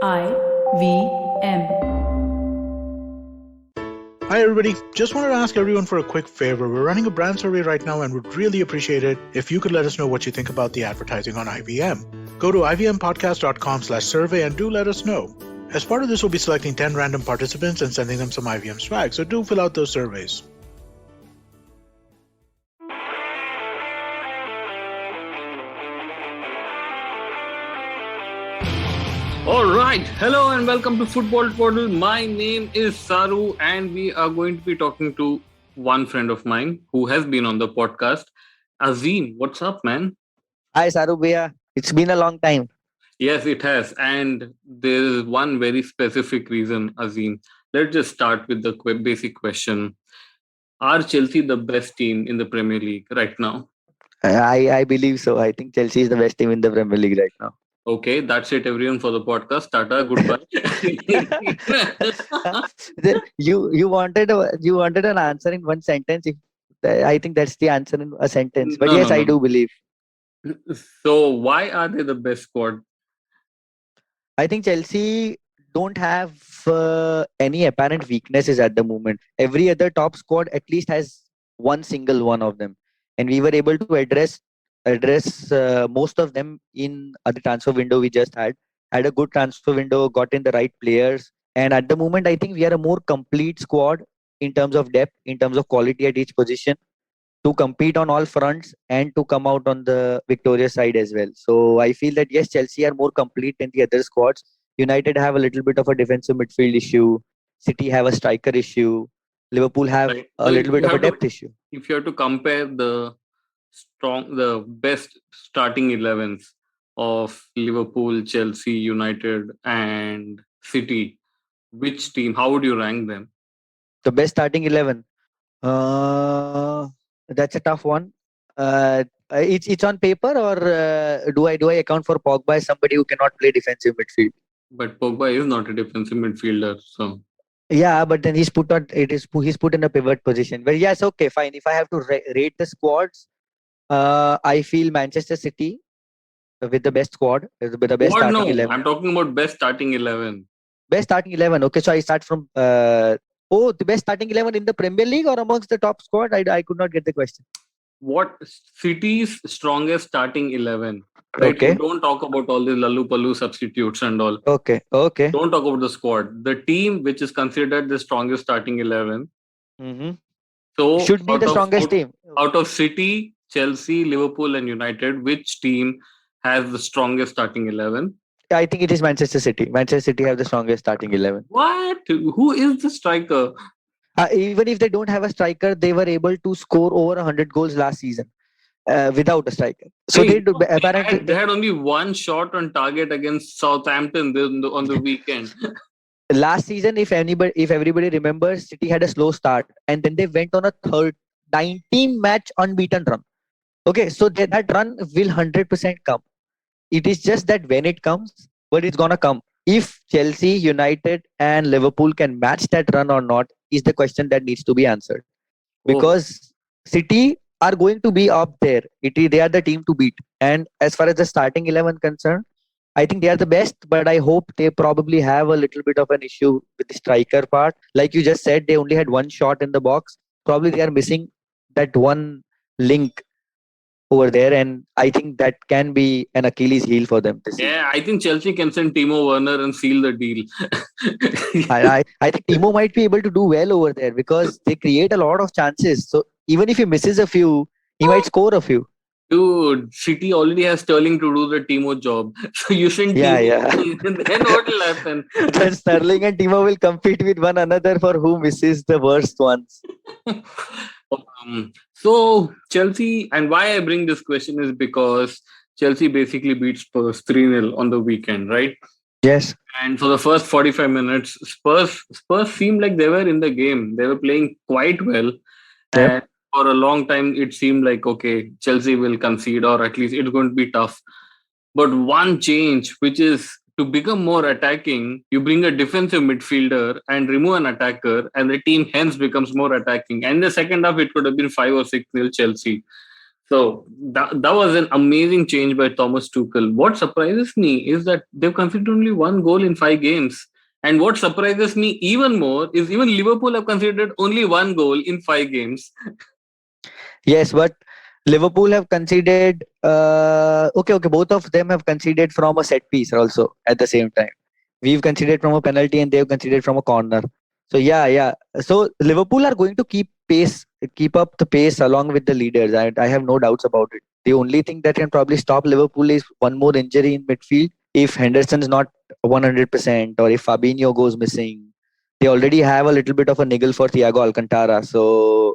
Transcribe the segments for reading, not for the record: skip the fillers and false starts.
IVM. Hi everybody, just wanted to ask everyone for a quick favor. We're running a brand survey right now and would really appreciate it if you could let us know what you think about the advertising on IVM. Go to ivmpodcast.com/survey and do let us know. As part of this, we'll be selecting 10 random participants and sending them some IVM swag, so do fill out those surveys. Alright, hello and welcome to Football Twaddle. My name is Saru and we are going to be talking to one friend of mine who has been on the podcast. Azeem, what's up, man? Hi, Saru Bhaiya. It's been a long time. Yes, it has. And there is one very specific reason, Azeem. Let's just start with the basic question. Are Chelsea the best team in the Premier League right now? I believe so. I think Chelsea is the best team in the Premier League right now. Okay, that's it, everyone, for the podcast. Tata, goodbye. You wanted an answer in one sentence. I think that's the answer in a sentence. But yes, I do believe. So why are they the best squad? I think Chelsea don't have any apparent weaknesses at the moment. Every other top squad at least has one single one of them, and we were able to address most of them in the transfer window we just had a good transfer window, got in the right players, and at the moment I think we are a more complete squad in terms of depth, in terms of quality at each position, to compete on all fronts and to come out on the victorious side as well. So I feel that yes, Chelsea are more complete than the other squads. United have a little bit of a defensive midfield issue, City have a striker issue, Liverpool have a little bit of a depth issue. If you have to compare the best starting 11s of Liverpool, Chelsea, United, and City, which team? How would you rank them? The best starting 11. That's a tough one. It's on paper, or do I account for Pogba as somebody who cannot play defensive midfield? But Pogba is not a defensive midfielder, so. Yeah, but then he's put in a pivot position. But yes, okay, fine. If I have to rate the squads, I feel Manchester City with the best squad, with the best starting 11. I'm talking about best starting 11. Best starting 11. Okay, so I start from the best starting 11 in the Premier League or amongst the top squad? I could not get the question. What City's strongest starting 11? Right? Okay. You don't talk about all the Lalu-Palu substitutes and all. Okay. Don't talk about the squad. The team which is considered the strongest starting 11. Mm-hmm. So should be the strongest team. Out of City, Chelsea, Liverpool and United, which team has the strongest starting 11? I think it is Manchester City. Manchester City have the strongest starting 11. What? Who is the striker? Even if they don't have a striker, they were able to score over 100 goals last season without a striker. So they had only one shot on target against Southampton on the weekend. Last season, if everybody remembers, City had a slow start and then they went on a 19-match unbeaten run. Okay, so that run will 100% come. It is just that when it comes, but it's gonna come. If Chelsea, United, and Liverpool can match that run or not is the question that needs to be answered. Because City are going to be up there. They are the team to beat. And as far as the starting 11 concerned, I think they are the best, but I hope they probably have a little bit of an issue with the striker part. Like you just said, they only had one shot in the box. Probably they are missing that one link over there, and I think that can be an Achilles heel for them. I think Chelsea can send Timo Werner and seal the deal. I think Timo might be able to do well over there because they create a lot of chances. So even if he misses a few, he might score a few. Dude, City already has Sterling to do the Timo job. So you send Timo, then what will happen? Then Sterling and Timo will compete with one another for who misses the worst ones. So Chelsea, and why I bring this question is because Chelsea basically beat Spurs 3-0 on the weekend, right? Yes. And for the first 45 minutes, Spurs seemed like they were in the game. They were playing quite well. Yep. And for a long time, it seemed like, okay, Chelsea will concede, or at least it's going to be tough. But one change, which is to become more attacking, you bring a defensive midfielder and remove an attacker, and the team hence becomes more attacking. And in the second half, it could have been 5 or 6-0 Chelsea. So that was an amazing change by Thomas Tuchel. What surprises me is that they've conceded only one goal in 5 games. And what surprises me even more is even Liverpool have conceded only one goal in 5 games. Yes, but Liverpool have conceded. Okay. Both of them have conceded from a set piece also at the same time. We've conceded from a penalty and they've conceded from a corner. So yeah. So Liverpool are going to keep up the pace along with the leaders. I have no doubts about it. The only thing that can probably stop Liverpool is one more injury in midfield. If Henderson's not 100% or if Fabinho goes missing, they already have a little bit of a niggle for Thiago Alcantara. So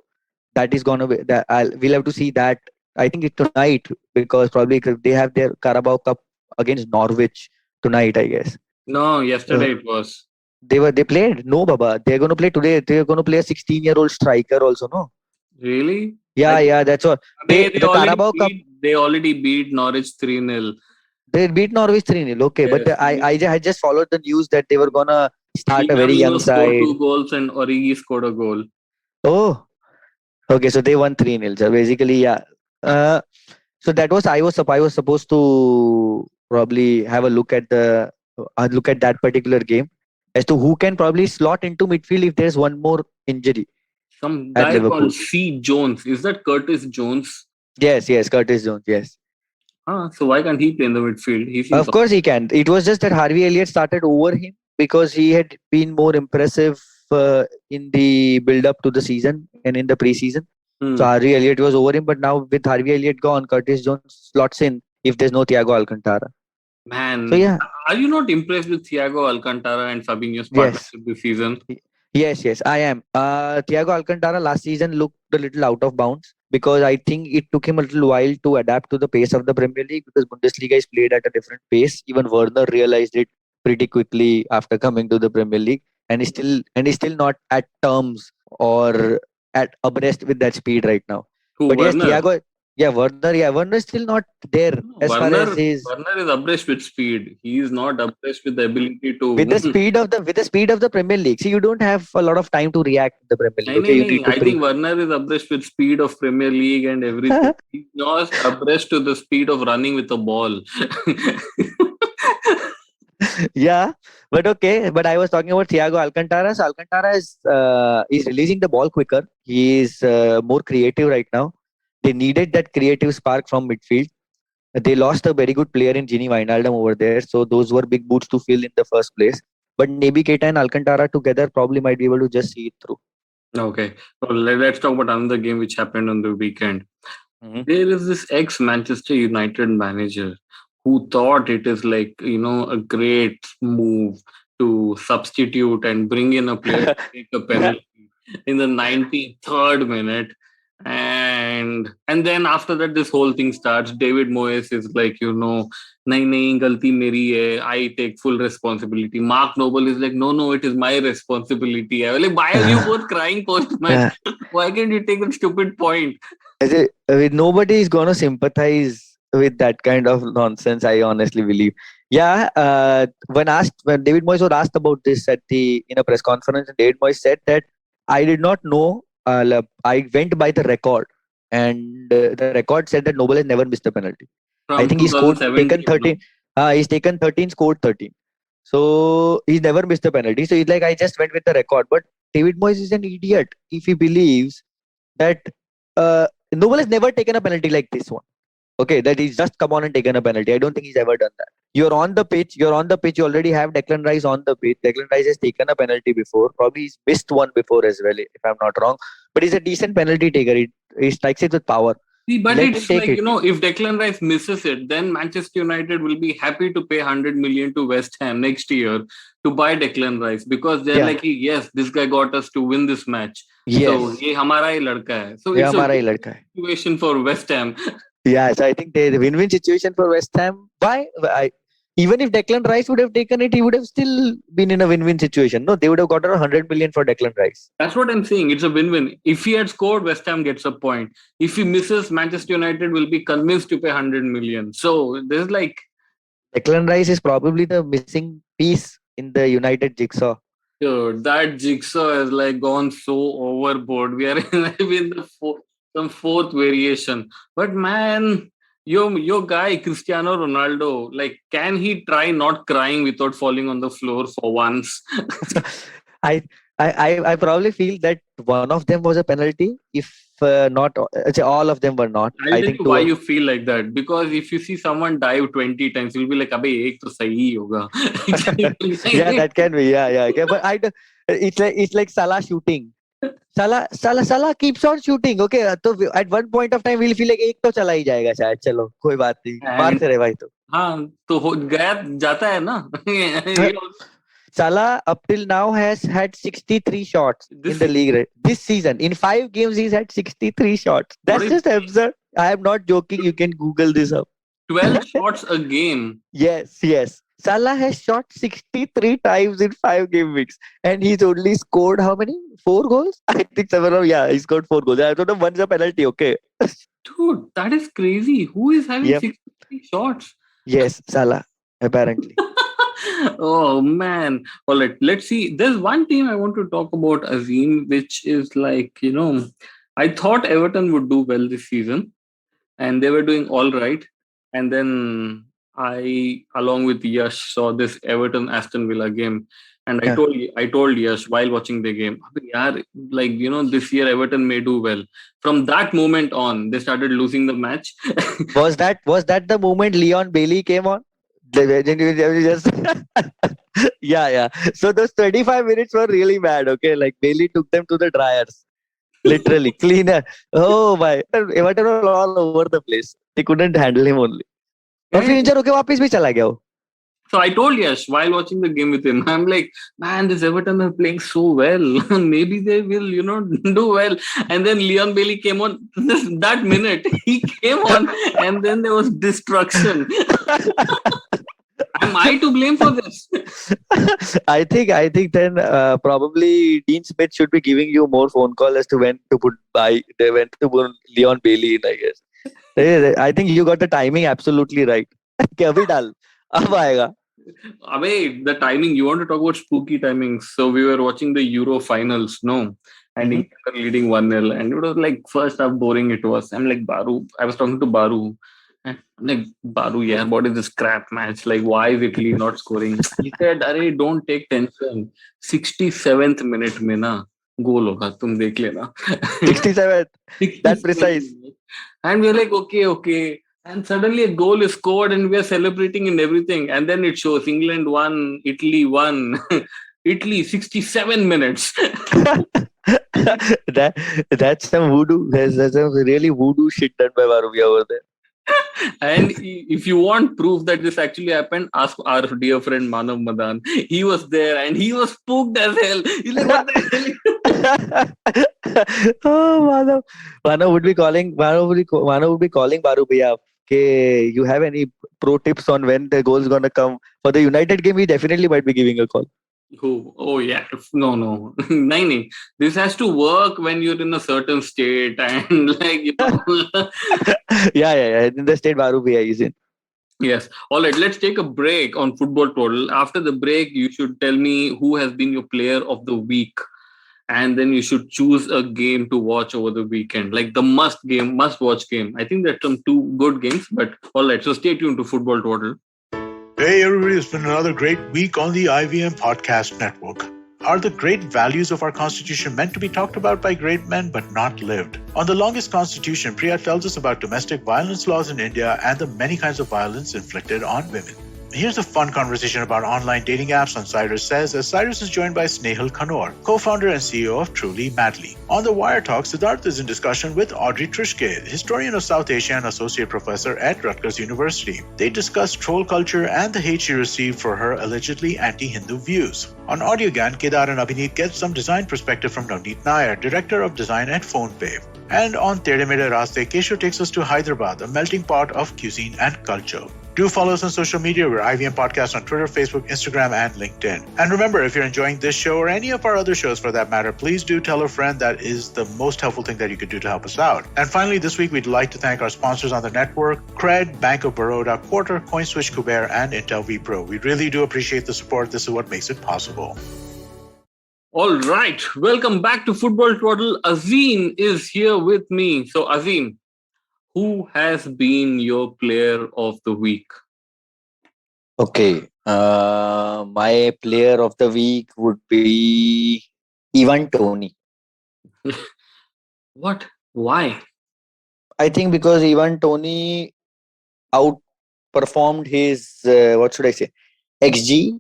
that is gonna be that we'll have to see that. I think it's tonight because probably they have their Carabao Cup against Norwich tonight. I guess No, uh, yesterday it was. they played. No, Baba, they're gonna play today. They're gonna play a 16-year-old striker also. No, Really? I yeah, that's all. they The Carabao Cup they already beat Norwich 3-0. they beat Norwich 3-0. Okay, but Yes. I just followed the news that they were gonna start a very Minamino young scored side. 2 goals and Origi scored a goal. Oh, okay, so they won 3-0. So basically, yeah. Uh, So that was I was supposed to probably have a look at that particular game as to who can probably slot into midfield if there's one more injury Some at guy Liverpool. called C. Jones. Is that Curtis Jones? Yes, Curtis Jones. Yes, So why can't he play in the midfield? He seems of course he can. It was just that Harvey Elliott started over him because he had been more impressive in the build up to the season and in the preseason. So hmm. Harvey Elliott was over him, but now with Harvey Elliott gone, Curtis Jones slots in if there's no Thiago Alcantara. So Man, yeah, are you not impressed with Thiago Alcantara and Fabinho's yes. partnership this season? Yes, I am. Thiago Alcantara last season looked a little out of bounds because I think it took him a little while to adapt to the pace of the Premier League because Bundesliga is played at a different pace. Even Werner realized it pretty quickly after coming to the Premier League, and he's still not at terms or at abreast with that speed right now. Who, But yes, Werner? Werner is still not there as far as his Werner is abreast with speed. He is not abreast with the ability with the to. speed of the Premier League. See, you don't have a lot of time to react in the Premier League. Okay, you need No. to I think Werner is abreast with speed of Premier League and everything. He's not abreast to the speed of running with a ball. yeah, but okay. But I was talking about Thiago Alcantara. So Alcantara is releasing the ball quicker. He is more creative right now. They needed that creative spark from midfield. They lost a very good player in Gini Wijnaldum over there, so those were big boots to fill in the first place. But Naby Keita and Alcantara together probably might be able to just see it through. Okay, so let's talk about another game which happened on the weekend. Mm-hmm. There is this ex Manchester United manager who thought it is like, a great move to substitute and bring in a player to take a penalty in the 93rd minute. And then after that, this whole thing starts. David Moyes is like, nahi, galti meri hai. I take full responsibility. Mark Noble is like, no, it is my responsibility. I'm like, why are you both crying post match? Why can't you take a stupid point? Nobody is going to sympathize with that kind of nonsense. I honestly believe. Yeah, when David Moyes was asked about this in a press conference, David Moyes said that I did not know. I went by the record, and the record said that Noble has never missed a penalty. I From think he scored taken 2017, no? 13. He's taken 13, scored 13. So he's never missed a penalty. So he's like, I just went with the record. But David Moyes is an idiot if he believes that Noble has never taken a penalty like this one. Okay, that he's just come on and taken a penalty. I don't think he's ever done that. You're on the pitch. You already have Declan Rice on the pitch. Declan Rice has taken a penalty before. Probably he's missed one before as well, if I'm not wrong. But he's a decent penalty taker. He strikes it with power. See, but Let him it's take like, it. if Declan Rice misses it, then Manchester United will be happy to pay 100 million to West Ham next year to buy Declan Rice because they're Yeah. like, yes, this guy got us to win this match. So, Yes. ye hamara hi ladka hai. So, ये it's a हमारा ही win लड़का है. situation for West Ham. Yeah, so I think the win-win situation for West Ham. Even if Declan Rice would have taken it, he would have still been in a win-win situation. No, they would have gotten 100 million for Declan Rice. That's what I'm saying. It's a win-win. If he had scored, West Ham gets a point. If he misses, Manchester United will be convinced to pay 100 million. So, there's like, Declan Rice is probably the missing piece in the United jigsaw. dude, that jigsaw has like gone so overboard. We are in the some fourth variation. But man, your guy Cristiano Ronaldo, like, can he try not crying without falling on the floor for once? I, I probably feel that one of them was a penalty. If not, all of them were not. I'll I tell think you two. why you feel like that. Because if you see someone dive 20 times, you'll be like, "Abey, ek to sahi hi hoga." Yeah, that can be. Yeah. Okay. But it's like Salah shooting. Salah keeps on shooting. Okay, तो at one point of time we'll feel like एक तो चला ही जाएगा शायद. चलो कोई बात नहीं. And मारते रहे भाई तो. हाँ, तो हो गया जाता है ना. Salah up till now has had 63 shots in the league this season. In 5 games, he's had 63 shots. That's just absurd. I am not joking. You can Google this up. 12 shots a game. Yes. Salah has shot 63 times in 5 game weeks. And he's only scored how many? 4 goals? I think 7. Yeah, he scored 4 goals. I don't know, one's a penalty, okay. Dude, that is crazy. Who is having 63 shots? Yes, Salah, apparently. Oh man. All right, let's see. There's one team I want to talk about, Azeem, which is like, I thought Everton would do well this season and they were doing all right. And then I, along with Yash, saw this Everton Aston Villa game. And I told Yash while watching the game, like, this year Everton may do well. From that moment on, they started losing the match. Was that the moment Leon Bailey came on? Just yeah. So those 25 minutes were really bad. Okay, like Bailey took them to the dryers, literally cleaner. Oh my! Everton were all over the place. They couldn't handle him only. और फिर इंजर होके वापस भी चला गया वो. So I told Yash while watching the game with him, I'm like, man, this Everton are playing so well. Maybe they will, do well. And then Leon Bailey came on that minute. He came on and then there was destruction. Am I to blame for this? I think then probably Dean Smith should be giving you more phone call as to when to put Leon Bailey in, I guess. I think you got the timing absolutely right. अभी डाल अब आएगा. Abey, the timing, you want to talk about spooky timings. So we were watching the Euro finals, no? And England were leading 1-0. And it was like, first half boring it was. I'm like, Baru. I was talking to Baru. And I'm like, Baru, yeah, what is this crap match? Like, why is Italy not scoring? He said, Arey, don't take tension. 67th minute mein na goal hoga. Tum dekh lena. 67th. That precise. And we're like, okay. And suddenly a goal is scored and we are celebrating and everything. And then it shows England won, Italy won. Italy, 67 minutes. That's some voodoo. That's some really voodoo shit done by Varuvia over there. And if you want proof that this actually happened, ask our dear friend Manav Madan. He was there and he was spooked as hell. He's like, what the hell? Oh, Manav would be calling Baru Bhaiya. Okay, you have any pro tips on when the goal is gonna come for the United game? He definitely might be giving a call. Who? Oh yeah, no. Nahin. This has to work when you're in a certain state and like Yeah. In the state Baru Bhaiya is in. Yes. All right. Let's take a break on Football Twaddle. After the break, you should tell me who has been your player of the week. And then you should choose a game to watch over the weekend, like the must watch game. I think there's some 2 good games, but all right. So stay tuned to Football Twaddle. Hey everybody, it's been another great week on the IVM Podcast Network. Are the great values of our Constitution meant to be talked about by great men but not lived? On the longest Constitution, Priya tells us about domestic violence laws in India and the many kinds of violence inflicted on women. Here's a fun conversation about online dating apps on Cyrus Says, as Cyrus is joined by Snehal Khanor, co-founder and CEO of Truly Madly. On the Wire Talk, Siddharth is in discussion with Audrey Trishke, historian of South Asia and associate professor at Rutgers University. They discuss troll culture and the hate she received for her allegedly anti-Hindu views. On Audiogan, Kedar and Abhineet get some design perspective from Navneet Nair, director of design at PhonePe. And on Tere Mere Raste, Kesho takes us to Hyderabad, a melting pot of cuisine and culture. Do follow us on social media. We're IVM Podcast on Twitter, Facebook, Instagram, and LinkedIn. And remember, if you're enjoying this show or any of our other shows for that matter, please do tell a friend. That is the most helpful thing that you could do to help us out. And finally, this week, we'd like to thank our sponsors on the network, Cred, Bank of Baroda, Quarter, CoinSwitch, Kuber, and Intel vPro. We really do appreciate the support. This is what makes it possible. All right, welcome back to Football Twaddle. Azeem is here with me. So, Azeem, who has been your player of the week? Okay. My player of the week would be Ivan Tony. What? Why? I think because Ivan Tony outperformed his what should I say XG.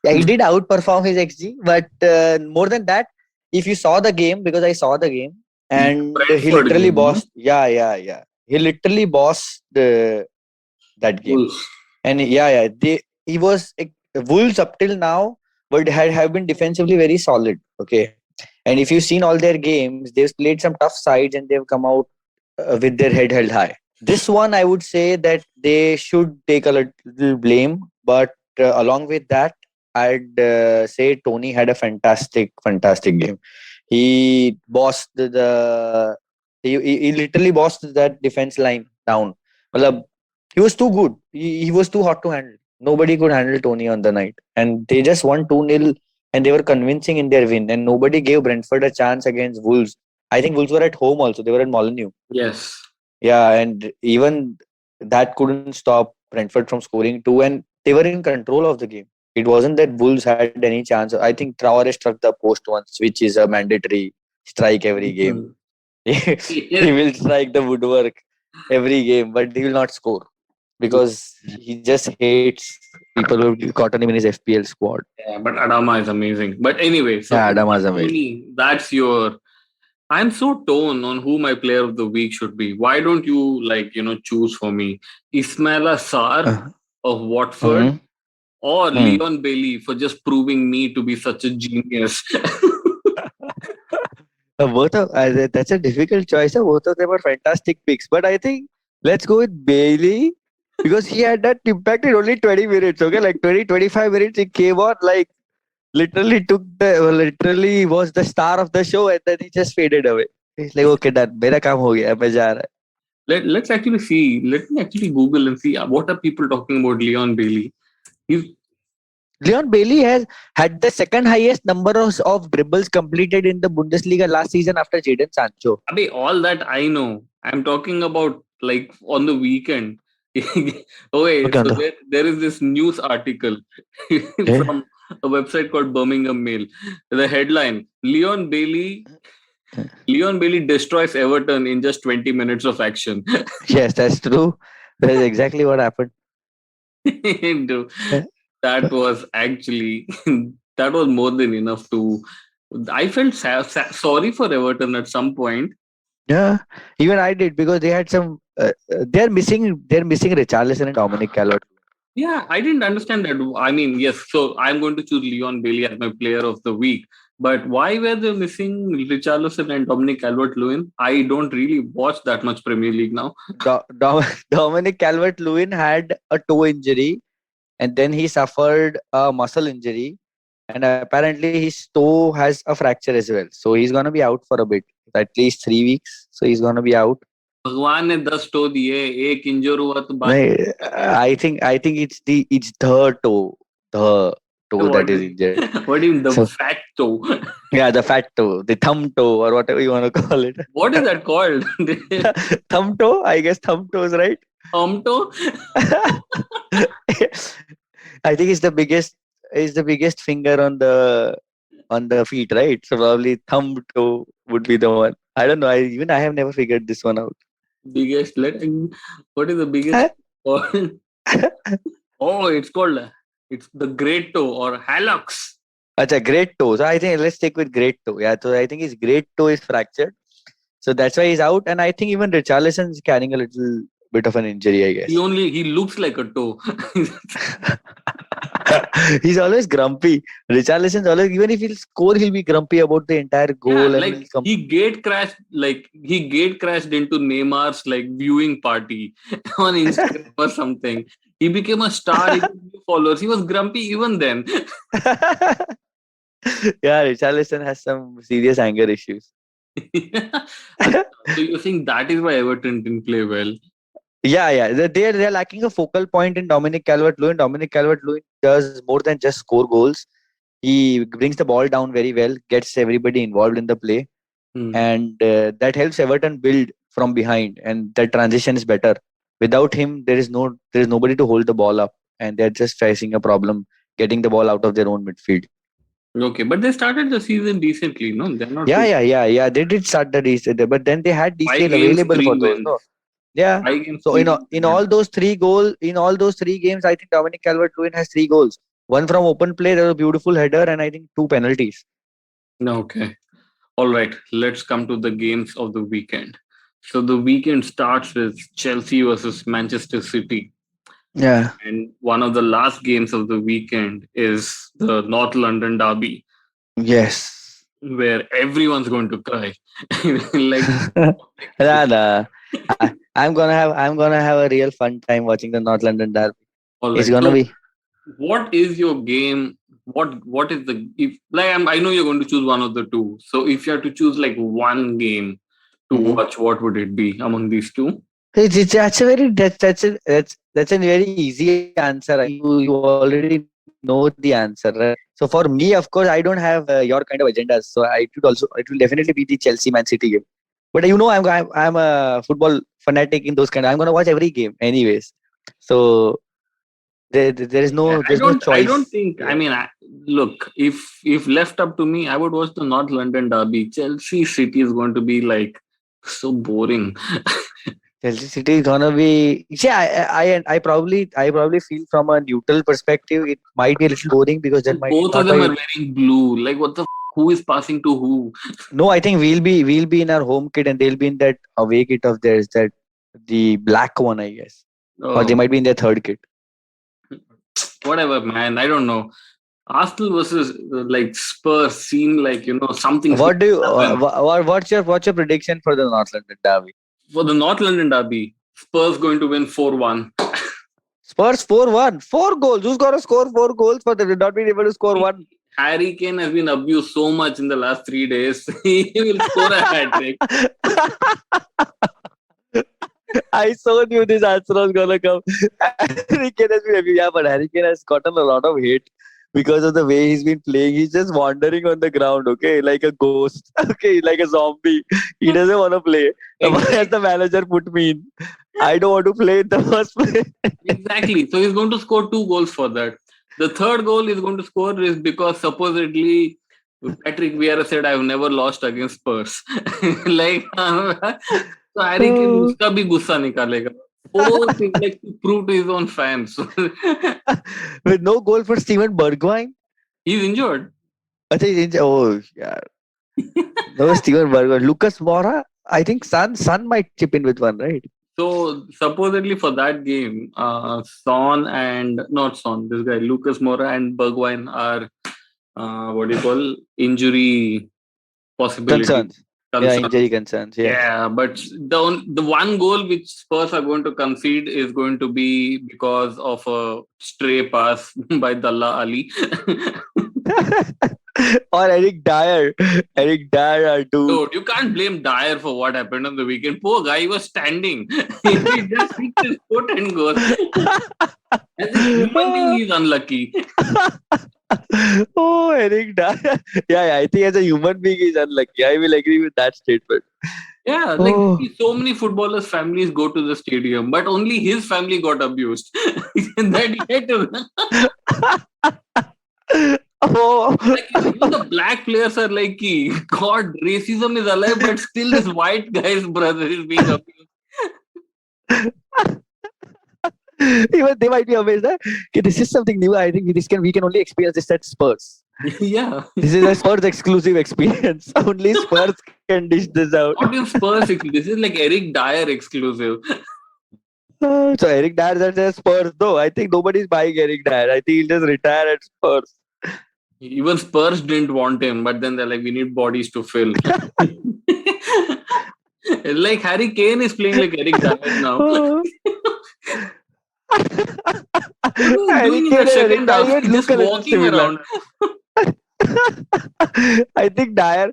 Yeah, he did outperform his XG, but more than that, if you saw the game, because I saw the game, The and he Brentford literally game, no? bossed. Yeah. He literally bossed that game. Wolves. And he was Wolves up till now, but have been defensively very solid. Okay, and if you've seen all their games, they've played some tough sides and they've come out with their head held high. This one, I would say that they should take a little blame, but along with that, I'd say Tony had a fantastic game. He bossed he literally bossed that defense line down. Matlab, he was too good. He was too hot to handle. Nobody could handle Tony on the night. And they just won 2-0 and they were convincing in their win. And nobody gave Brentford a chance against Wolves. I think Wolves were at home also. They were at Molineux. Yes. Yeah, and even that couldn't stop Brentford from scoring two. And they were in control of the game. It wasn't that Wolves had any chance. I think Traore struck the post once, which is a mandatory strike every game. Mhm. He will strike the woodwork every game, but he will not score because he just hates people who have gotten him in his FPL squad. Yeah, but Adama is amazing. But anyway, so Yeah, Adam Ivan Azamil. Toney, that's your. I'm so torn on who my player of the week should be. Why don't you choose for me Ismaila Sarr Uh, of Watford mhm, or hmm. Leon Bailey for just proving me to be such a genius? That's a difficult choice. Both of them are fantastic picks, but I think let's go with Bailey because he had that impact in only 20 minutes. Okay, like 20-25 minutes, he came on like literally was the star of the show, and then he just faded away. He's like, okay, done. मेरा काम हो गया, मैं जा रहा Let's actually see. Let me actually Google and see what are people talking about Leon Bailey. He's Leon Bailey has had the second highest number of dribbles completed in the Bundesliga last season after Jadon Sancho. Abhi, all that I know. I'm talking about like on the weekend. Okay, Okay, on so the there is this news article yeah. from a website called Birmingham Mail. The headline: Leon Bailey destroys Everton in just 20 minutes of action. Yes, that's true. That's exactly what happened. Dude, that was actually that was more than enough to. I felt sorry for Everton at some point. Yeah, even I did because they had some. They're missing Richarlison and Dominic Calvert. Yeah, I didn't understand that. I mean, yes, so I'm going to choose Leon Bailey as my player of the week. But why were they missing Richarlison and Dominic Calvert-Lewin? I don't really watch that much Premier League now. Dominic Calvert-Lewin had a toe injury and then he suffered a muscle injury, and apparently his toe has a fracture as well. So he's gonna be out for a bit, at least 3 weeks. So he's gonna be out. भगवान ने 10 to दिए एक इंजर हुआ तो बाकी No, I think it's the toe what that is do injured. what do you mean the So fat toe? yeah, the fat toe, the thumb toe, or whatever you want to call it. What is that called? Thumb toe, I guess thumb toe is right. Thumb toe? I think it's the biggest finger on the feet, right? So probably thumb toe would be the one. I don't know. I have never figured this one out. Biggest what is the biggest called? Oh, it's the great toe or hallux. Acha, great toe. So I think let's stick with great toe. Yeah. So I think his great toe is fractured. So that's why he's out. And I think even Richarlison is carrying a little bit of an injury, I guess. He looks like a toe. He's always grumpy. Richarlison's always, even if he'll score, he'll be grumpy about the entire Yeah, goal and will like come. he gate crashed into Neymar's like viewing party on Instagram or something. He became a star, he got new followers. He was grumpy even then. Yeah, Richarlison has some serious anger issues. So you think that is why Everton didn't play well? Yeah. They're lacking a focal point in Dominic Calvert-Lewin. Dominic Calvert-Lewin does more than just score goals. He brings the ball down very well, gets everybody involved in the play, Hmm. and that helps Everton build from behind, and that transition is better. Without him, there is nobody to hold the ball up, and they're just facing a problem getting the ball out of their own midfield. Okay, but they started the season decently, no? They're not too Yeah. They did start the reset, but then they had five DCL games, available for three those. wins. No, yeah. 5 games, So 3 wins. in Yeah. all those in all those 3 games, I think Dominic Calvert-Lewin has 3 goals. One from open play, there was a beautiful header, and I think 2 penalties. Okay. All right. Let's come to the games of the weekend. So the weekend starts with Chelsea versus Manchester City. Yeah. And one of the last games of the weekend is the North London Derby, Yes. where everyone's going to cry. Like, Nah. I'm gonna have a real fun time watching the North London Derby. all It's right. gonna So, be what is your game? What is the if like I know you're going to choose one of the two. So if you have to choose like one game to Mhm. watch, what would it be among these two? that's a very that's a very easy answer. You already know the answer, right? So for me, of course, I don't have your kind of agendas. So it will definitely be the Chelsea Man City game. But you know, I'm a football fanatic in those kind. I'm gonna watch every game, anyways. So Yeah, there's no I don't choice. think. I Yeah. mean, look, if left up to me, I would watch the North London Derby. Chelsea City is going to be like so boring. Chelsea City is gonna be. See, I probably feel from a neutral perspective, it might be a little boring because there might Both of not them are be. wearing blue. Like, what the who is passing to who? No, I think we'll be in our home kit and they'll be in that away kit of theirs, that the black one, I guess, or they Oh, might be in their third kit. whatever, man. I don't know. Arsenal versus like Spurs seem like something's going What do you? to happen What's your prediction for the North London Derby? for the North London Derby. Spurs going to win 4-1. Spurs 4-1, 4 goals. Who's gonna score 4 goals for them? Not being able to score one. Harry Kane has been abused so much in the last 3 days. He will score a hat trick. I so knew this answer was gonna come. Harry Kane has been, yeah, but Harry Kane has gotten a lot of hate because of the way he's been playing. He's just wandering on the ground, okay, like a ghost, okay, like a zombie. He doesn't want to play. Why has the manager put me in? I don't want to play in the first place. Exactly. So he's going to score 2 goals for that. The third goal he's going to score is because supposedly Patrick Vieira said, "I've never lost against Spurs." Like, so Harry Kane उसका भी गुस्सा निकालेगा. Oh, like to prove to his own fans. With no goal for Steven Bergwijn. He's injured. I think, oh, yeah. No, Steven Bergwijn. Lucas Moura. I think Son might chip in with one, right? So supposedly for that game, Son and not Son, this guy Lucas Moura and Bergwijn are what do you call injury possibility Concerns. Yeah, concern. injury concerns. Yes. Yeah, but the one goal which Spurs are going to concede is going to be because of a stray pass by Dalla Ali. Or Eric Dyer. Eric Dyer, dude. Dude, you can't blame Dyer for what happened on the weekend. Poor guy was standing. He just hit his foot and goes. As a human being, he's unlucky. Oh, Eric Dyer. Yeah, I think as a human being, he's unlucky. I will agree with that statement. Yeah, like Oh. so many footballers' families go to the stadium, but only his family got abused. That he had to. Oh. Like, even the black players are like, God, racism is alive, but still this white guy's brother is being abused. Even they might be amazed that okay, this is something new. I think we can only experience this at Spurs. Yeah. This is a Spurs exclusive experience. Only Spurs can dish this out. Not even Spurs exclusive. This is like Eric Dyer exclusive. So Eric Dyer is at Spurs though. I think nobody's buying Eric Dyer. I think he'll just retire at Spurs. Even Spurs didn't want him, but then they're like, we need bodies to fill. Like Harry Kane is playing like Eric Dyer now. Harry Kane and Eric Dyer just walking around. I think Dyer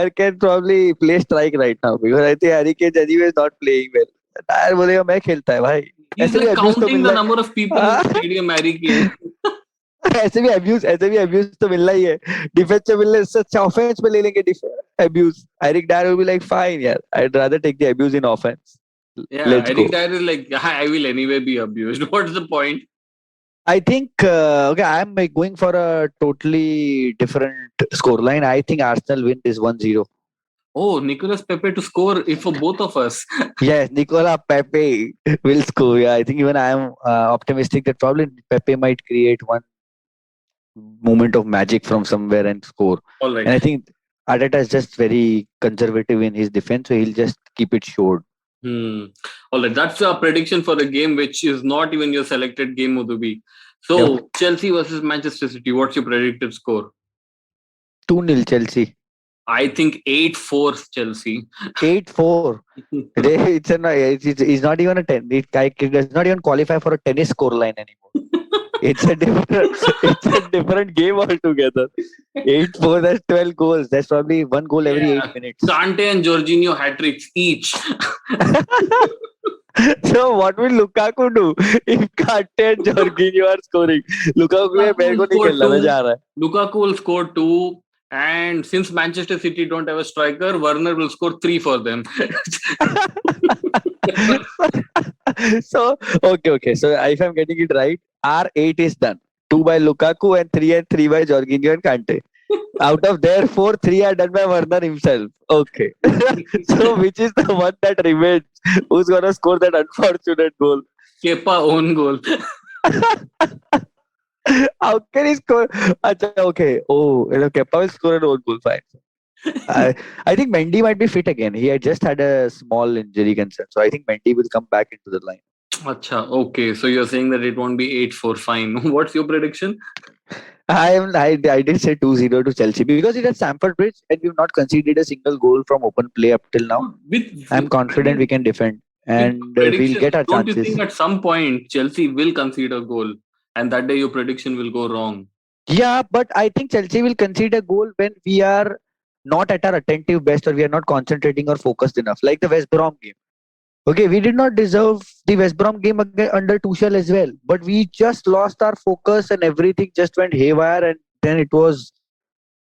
can probably play strike right now because I think Harry Kane anyway is not playing well. Dyer बोलेगा मैं खेलता है भाई. He's like counting the number of people in the stadium, Harry Kane. ऐसे भी abuse तो मिलना ही है. Defense में मिलने से अच्छा offense में ले लेंगे abuse. Eric Dyer will be like, fine, yeah, I'd rather take the abuse in offense. Yeah, Let's Eric go. Dyer is like, I will anyway be abused. What's the point? I think okay, I'm going for a totally different scoreline. I think Arsenal win this 1-0. Oh, Nicolas Pepe to score if for both of us. Yes, Nicola Pepe will score. Yeah, I think even I am optimistic that probably Pepe might create one moment of magic from somewhere and score. All right. And I think Arteta is just very conservative in his defense, so he'll just keep it short. All right. That's a prediction for a game which is not even your selected game of the week. So, Yep. Chelsea versus Manchester City. What's your predicted score? 2-0 Chelsea. I think 8-4 Chelsea. 8-4. It's not even a 10. It does not even qualify for a tennis scoreline anymore. It's a different game altogether. 8-4, that's 12 goals. That's probably one goal every 8 minutes. Kante and Jorginho hat-tricks each. So what will Lukaku do if Kante and Jorginho are scoring? Lukaku will score 2. And since Manchester City don't have a striker, Werner will score 3 for them. So, okay. So if I'm getting it right, R8 is done. 2 by Lukaku and 3 by Jorginho and Kante. Out of their 4, 3 are done by Werner himself. Okay. So which is the one that remains? Who's gonna score that unfortunate goal? Kepa own goal. How can he score? Okay. Oh, Kepa will score an own goal. Fine. I think Mendy might be fit again. He had just had a small injury concern. So I think Mendy will come back into the line. Acha, okay. So you're saying that it won't be 8-4. Fine. What's your prediction? I did say 2-0 to Chelsea because it is Stamford Bridge and we've not conceded a single goal from open play up till now. I'm confident we can defend and we'll get our don't chances. You think at some point Chelsea will concede a goal and that day your prediction will go wrong? Yeah, but I think Chelsea will concede a goal when we are not at our attentive best or we are not concentrating or focused enough, like the West Brom game. Okay, we did not deserve the West Brom game under Tuchel as well, but we just lost our focus and everything just went haywire, and then it was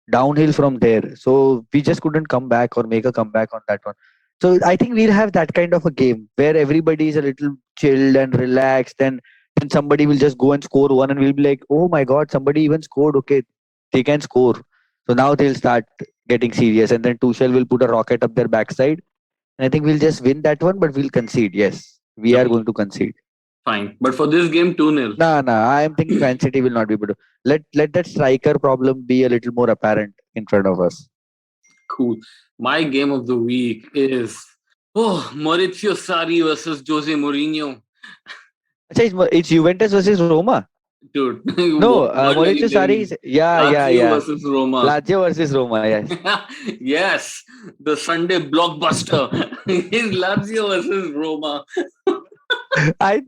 downhill from there. So we just couldn't come back or make a comeback on that one. So I think we'll have that kind of a game where everybody is a little chilled and relaxed, and then somebody will just go and score one, and we'll be like, "Oh my God, somebody even scored! Okay, they can score." So now they'll start getting serious, and then Tuchel will put a rocket up their backside. And I think we'll just win that one, but we'll concede. Yes, we are going to concede. Fine. But for this game, 2-0. Nah. I am thinking Man City will not be able to. Let that striker problem be a little more apparent in front of us. Cool. My game of the week is Maurizio Sarri versus Jose Mourinho. It's Juventus versus Roma. Dude. No, Maurizio Sarri is Lazio versus Roma. Lazio versus Roma, yes. Yes, the Sunday blockbuster is Lazio versus Roma. I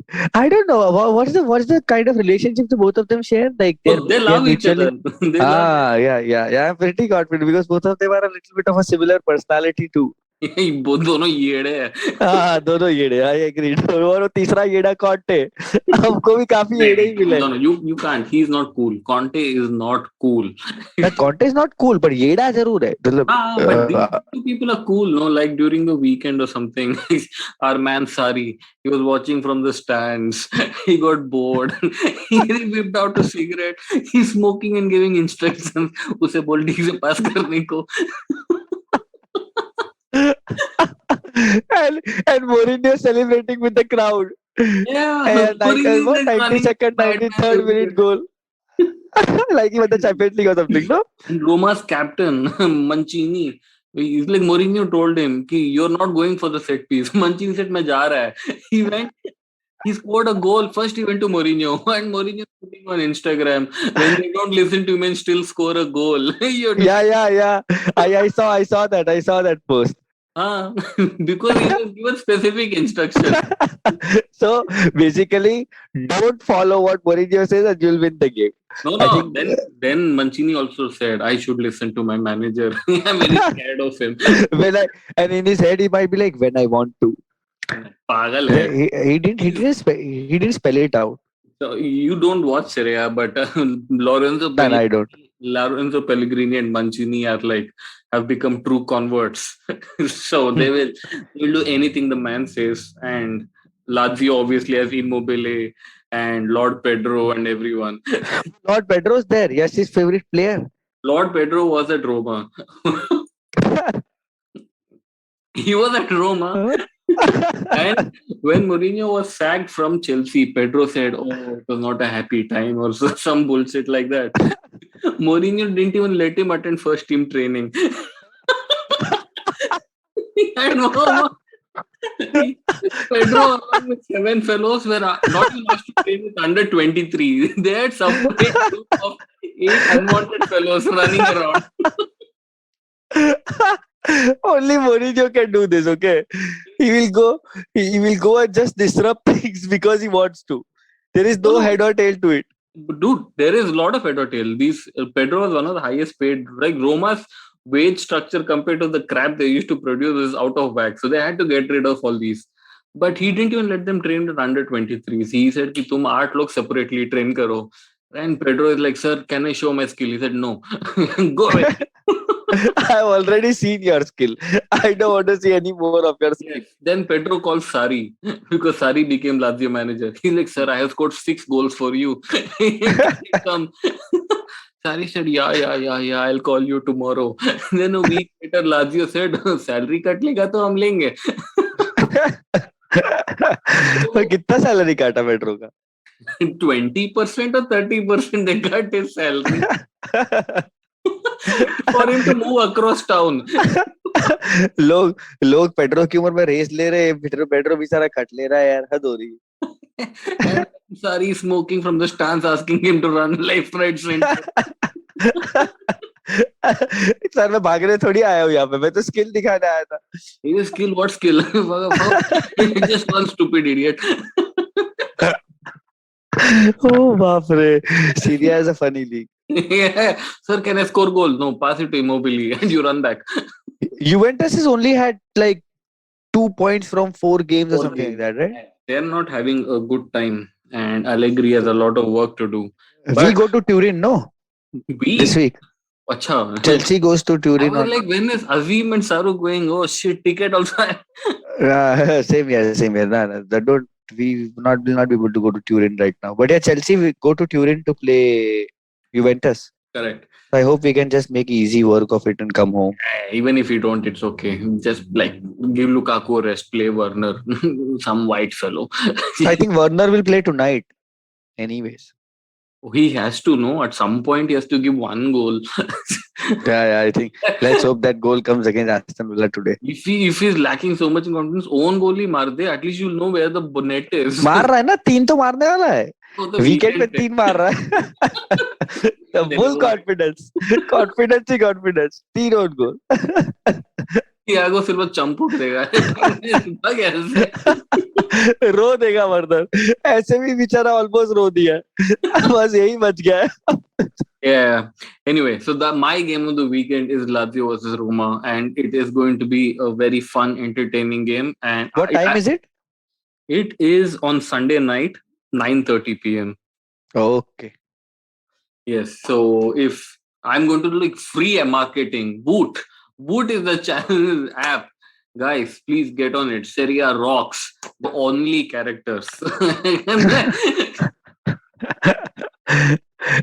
don't know what's the kind of relationship the both of them share. Like they love each other. Yeah. I'm pretty confident because both of them are a little bit of a similar personality too. दोनों येड़े हैं. हाँ दोनों येड़े. I agree. और तीसरा येड़ा Conte. हमको भी काफी येड़े ही मिले. No, you can't. He's not cool. Conte is not cool. Conte is not cool, but येड़ा जरूर है. But these two people are cool, no? Like during the weekend or something, our man Sari, he was watching from the stands. He got bored. He whipped out a cigarette. He's smoking and giving instructions. उसे बोल ठीक से पास करने को. and Mourinho celebrating with the crowd. Yeah, and 92nd, 93rd minute goal. Like he won the Champions League or something, no? And Roma's captain, Mancini, he's like Mourinho told him, कि you're not going for the set piece. Mancini said, मैं जा रहा है. He went. He scored a goal. First, he went to Mourinho, and Mourinho putting on Instagram when they don't listen to him and still score a goal. Yeah. I saw that post. Because he was given specific instructions. So basically, don't follow what Mourinho says, and you'll win the game. No. Then Mancini also said, "I should listen to my manager." I'm very scared of him. And in his head, he might be like, "When I want to." पागल है. He didn't spell it out. So you don't watch Serie A, but Lorenzo And I don't. Lorenzo Pellegrini and Mancini are like have become true converts. So they will do anything the man says. And Lazio obviously has Immobile and Lord Pedro and everyone. Lord Pedro's there. Yes, his favorite player. Lord Pedro was at Roma. He was at Roma. And when Mourinho was sacked from Chelsea, Pedro said, "Oh, it was not a happy time," or some bullshit like that. Mourinho didn't even let him attend first team training. And Pedro, along with 7 fellows, were not even asked to train with under 23. They had separate group of 8 unwanted fellows running around. Only Mourinho can do this, okay? He will go, he will go and just disrupt things because he wants to. There is no No. head or tail to it. Dude, there is a lot of head or tail. Pedro was one of the highest paid. Like Roma's wage structure compared to the crap they used to produce is out of whack. So they had to get rid of all these. But he didn't even let them train with under 23s. He said कि तुम 8 लोग separately train करो. And Pedro is like, sir, can I show my skill? He said, no. Go away. I've already seen your skill. I don't want to see any more of your skill. Yes. Then Pedro calls Sari because Sari became Lazio manager. He's like, sir, I have scored 6 goals for you. Come. Sari said, yeah, I'll call you tomorrow. Then a week later, Lazio said, salary cut लेगा तो हम लेंगे. कितना salary काटा petro का? 20% or 30% they cut his salary for him to move across town. लोग petro की उम्र में रेस ले रहे हैं, पेट्रो बेचारा कट ले रहा है यार, हद हो रही है. And Sari smoking from the stands asking him to run left, right, center. Sir मैं भागने थोड़ी आया हूँ यहाँ पे, मैं तो स्किल दिखाने आया था. His skill, what skill? Just one stupid idiot. Oh बाप रे, Syria is a funny league. Yeah. Sir, can I score goal? No, pass it to Immobile and you run back. Juventus has only had like 2 points from 4 games or something like that, right? They're not having a good time and Allegri has a lot of work to do. We go to Turin, no? This week. Acha. Chelsea goes to I Turin. was like, when is Azeem and Saru going? Oh shit, ticket also. Same here. No, we will not be able to go to Turin right now. But yeah, Chelsea will go to Turin to play Juventus. Correct. I hope we can just make easy work of it and come home. Even if you don't, it's okay. Just like give Lukaku a rest, play Werner, some white fellow. I think Werner will play tonight. Anyways. He has to know at some point he has to give one goal. Yeah, I think let's hope that goal comes against Aston Villa today. If he's lacking so much in confidence, own goal ही मार दे. At least you'll know where the net is. मार रहा है ना, 3 तो मारने वाला है. Weekend में 3 मार रहा है. Full confidence. Confidence. 3 own goal. Thiago Silva चंप उठ देगा. रो देगा वर्दर. ऐसे भी बेचारा ऑलमोस्ट रो दिया. बस यही बच गया है. Yeah. Anyway, so my game of the weekend is Lazio versus Roma, and it is going to be a very fun, entertaining game. And what time is it? It is on Sunday night, 9:30 p.m. Okay. Yes. So if I'm going to do like free marketing, Boot is the channel app. Guys, please get on it. Serie A rocks. The only characters.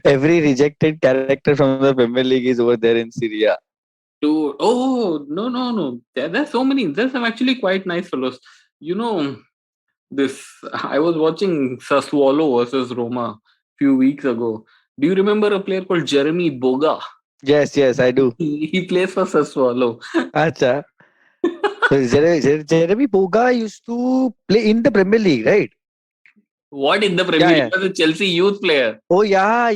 Every rejected character from the Premier League is over there in Syria. No. There's so many. There's some actually quite nice fellows. You know, I was watching Sassuolo versus Roma a few weeks ago. Do you remember a player called Jeremy Boga? Yes, I do. He plays for Sassuolo. Acha. So Jeremy Boga used to play in the Premier League, right? What in the Premier League? He was a Chelsea youth player. Oh, yeah.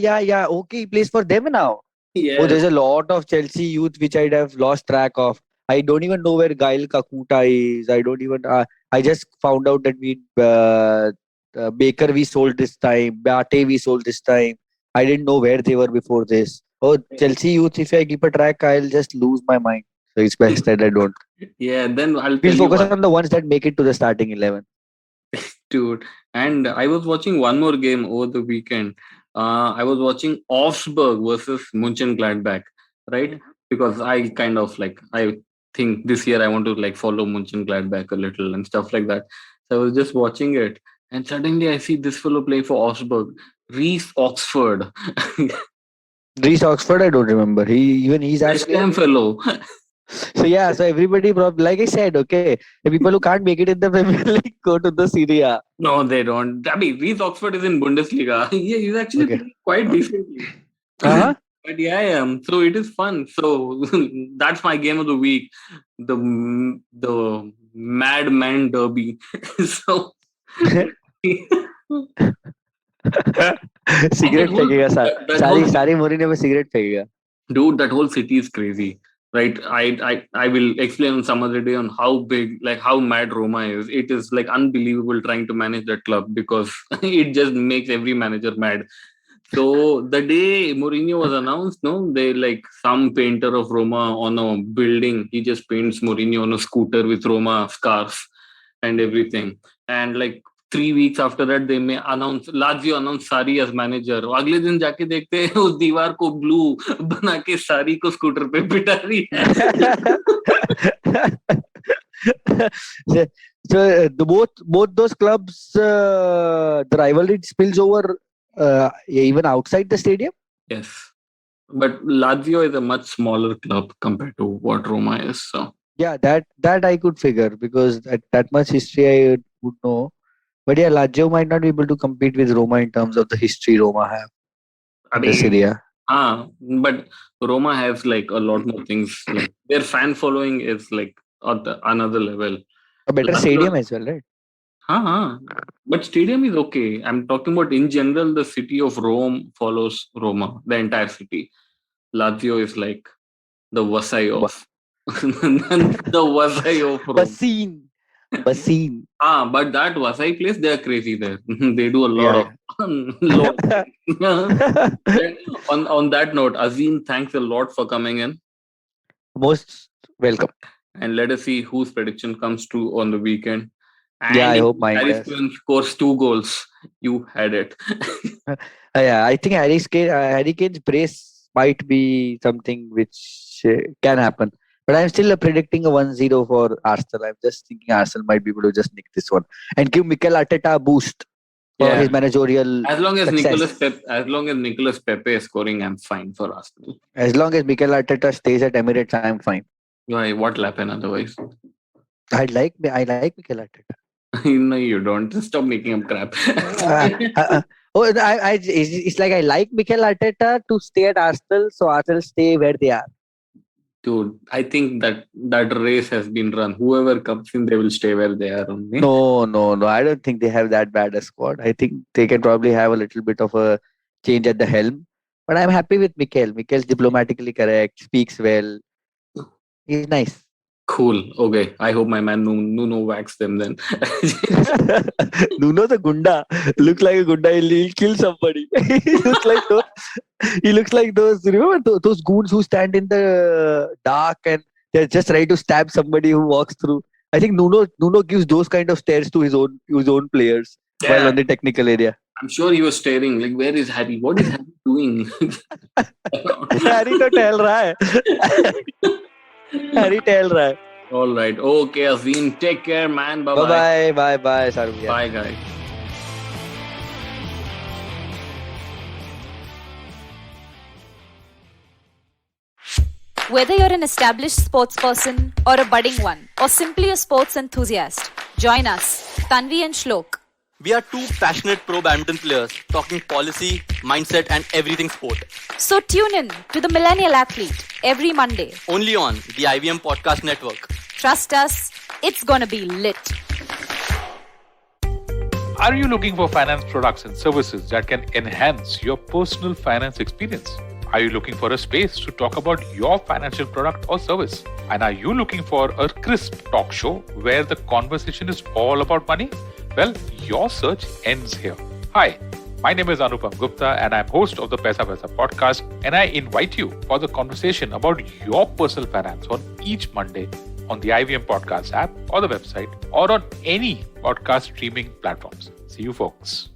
Okay, he plays for them now. Yes. Oh, there's a lot of Chelsea youth which I'd have lost track of. I don't even know where Gail Kakuta is. I just found out that Baker we sold this time. Bate we sold this time. I didn't know where they were before this. Oh, Chelsea youth, if I keep a track, I'll just lose my mind. So it's best that I don't. Yeah, then We'll focus on the ones that make it to the starting 11. Dude. And I was watching one more game over the weekend. I was watching Augsburg versus Mönchengladbach, right? Because I kind of like, I think this year I want to like follow Mönchengladbach a little and stuff like that. So I was just watching it, and suddenly I see this fellow play for Augsburg, Reece Oxford, Reece Oxford, I don't remember. He's West actually. Ham fellow. So yeah, so everybody probably, like I said, okay, the people who can't make it in the Premier League go to the Serie A. No, they don't. I mean, Reece Oxford is in Bundesliga. Yeah, he's actually Okay. playing quite decently. Uh-huh. But yeah, so it is fun. So that's my game of the week, the Madman Derby. So cigarette फेंकेगा that whole सारी Mourinho में cigarette फेंकेगा. dude, that whole city is crazy, right? I will explain some other day on how big, like how mad Roma is. It is like unbelievable trying to manage that club because it just makes every manager mad. So the day Mourinho was announced, no, they like some painter of Roma on a building, he just paints Mourinho on a scooter with Roma scarf and everything. And like 3 weeks after that, they may announce Lazio announce Sari as manager. अगले दिन जाके देखते हैं उस दीवार को blue बना के सारी को स्कूटर पे बिठा रही है. So both those clubs, the rivalry spills over even outside the stadium. Yes, but Lazio is a much smaller club compared to what Roma is. So Yeah, that I could figure because that much history I would know. But yeah, Lazio might not be able to compete with Roma in terms of the history Roma have in the Serie A. But Roma has like a lot more things. Like their fan following is like at another level. A better stadium as well, right? But stadium is okay. I'm talking about in general, the city of Rome follows Roma, the entire city. Lazio is like the Versailles of the Versailles of Rome. Basin. But that Versailles place, they are crazy there. They do a lot of on that note, Azeem, thanks a lot for coming in. Most welcome. And let us see whose prediction comes true on the weekend. And I hope mine Harry does. Kane scores 2 goals. You had it. Yeah, I think Harry Kane's brace might be something which can happen. But I'm still predicting a 1-0 for Arsenal. I'm just thinking Arsenal might be able to just nick this one and give Mikel Arteta a boost for his managerial As long as success. Nicolas Pepe is scoring, I'm fine for Arsenal. As long as Mikel Arteta stays at Emirates, I'm fine. Why? What will happen otherwise? I like Mikel Arteta. No, you don't. Just stop making up crap. It's like I like Mikel Arteta to stay at Arsenal, so Arsenal stay where they are. Dude, I think that race has been run. Whoever comes in, they will stay where they are only. No. I don't think they have that bad a squad. I think they can probably have a little bit of a change at the helm. But I'm happy with Mikel. Mikel's diplomatically correct, speaks well. He's nice. Cool. Okay. I hope my man Nuno whacks them then. Nuno the Gunda. Looks like a Gunda. He'll kill somebody. He looks like those. Remember those goons who stand in the dark and they're just ready to stab somebody who walks through. I think Nuno gives those kind of stares to his own players while on the technical area. I'm sure he was staring like, where is Harry? What is Harry doing? Harry to tell raha hai. Harry tell raha hai. All right. Okay, Azeem. Take care, man. Bye-bye. Bye, Saru. Bye, guys. Whether you're an established sports person or a budding one, or simply a sports enthusiast, join us, Tanvi and Shlok. We are 2 passionate pro badminton players talking policy, mindset, and everything sport. So tune in to the Millennial Athlete every Monday. Only on the IVM Podcast Network. Trust us, it's gonna be lit. Are you looking for finance products and services that can enhance your personal finance experience? Are you looking for a space to talk about your financial product or service? And are you looking for a crisp talk show where the conversation is all about money? Well, your search ends here. Hi, my name is Anupam Gupta and I'm host of the Paisa Vaisa podcast, and I invite you for the conversation about your personal finance on each Monday on the IVM Podcast app or the website or on any podcast streaming platforms. See you folks.